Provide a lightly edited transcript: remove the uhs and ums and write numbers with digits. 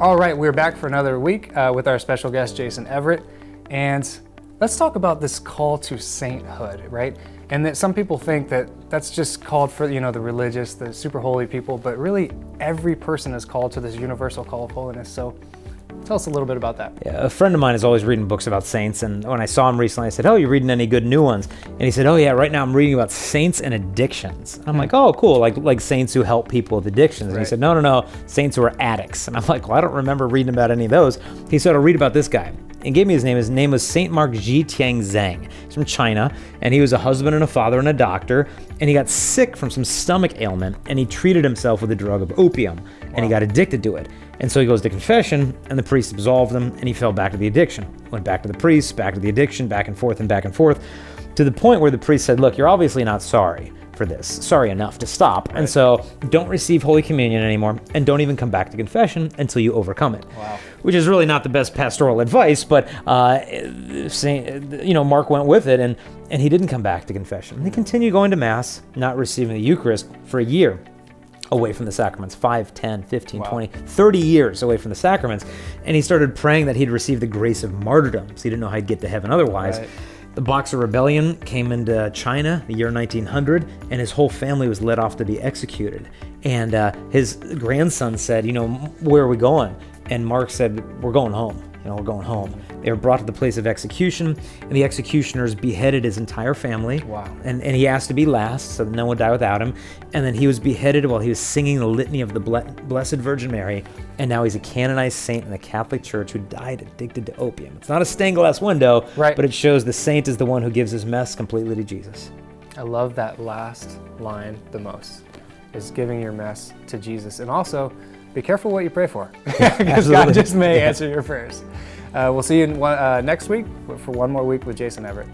All right, we're back for another week with our special guest, Jason Everett. And let's talk about this call to sainthood, right? And that some people think that that's just called for, the religious, the super holy people, but really every person is called to this universal call of holiness. So tell us a little bit about that. Yeah, a friend of mine is always reading books about saints, and when I saw him recently, I said, "Oh, you reading any good new ones?" And he said, "Oh yeah, right now I'm reading about saints and addictions." And I'm like, "Oh, cool, like saints who help people with addictions." And Right. he said, "No, saints who are addicts." And I'm like, "Well, I don't remember reading about any of those." He said, "I'll read about this guy." And gave me his name. His name was Saint Mark Ji Tiang Zhang. He's from China, and he was a husband and a father and a doctor, and he got sick from some stomach ailment, and he treated himself with the drug of opium, and he got addicted to it. And so he goes to confession, and the priest absolved him, and he fell back to the addiction. Went back to the priest, back to the addiction, back and forth, to the point where the priest said, "Look, you're obviously not sorry for this, sorry enough to stop, and so don't receive Holy Communion anymore, and don't even come back to confession until you overcome it." Wow. Which is really not the best pastoral advice, but Mark went with it, and he didn't come back to confession. He continued going to Mass, not receiving the Eucharist for a year away from the sacraments, 5, 10, 15, 20, 30 years away from the sacraments, and he started praying that he'd receive the grace of martyrdom, so he didn't know how he'd get to heaven otherwise. Right. The Boxer Rebellion came into China the year 1900, and his whole family was led off to be executed. And his grandson said, "Where are we going?" And Mark said, "We're going home. We're going home." They were brought to the place of execution, and the executioners beheaded his entire family. Wow. And he asked to be last, so that no one would die without him. And then he was beheaded while he was singing the litany of the Blessed Virgin Mary. And now he's a canonized saint in the Catholic Church who died addicted to opium. It's not a stained glass window, right, but it shows the saint is the one who gives his mess completely to Jesus. I love that last line the most, is giving your mess to Jesus. And also, be careful what you pray for, because God just may answer your prayers. We'll see you next week for one more week with Jason Everett.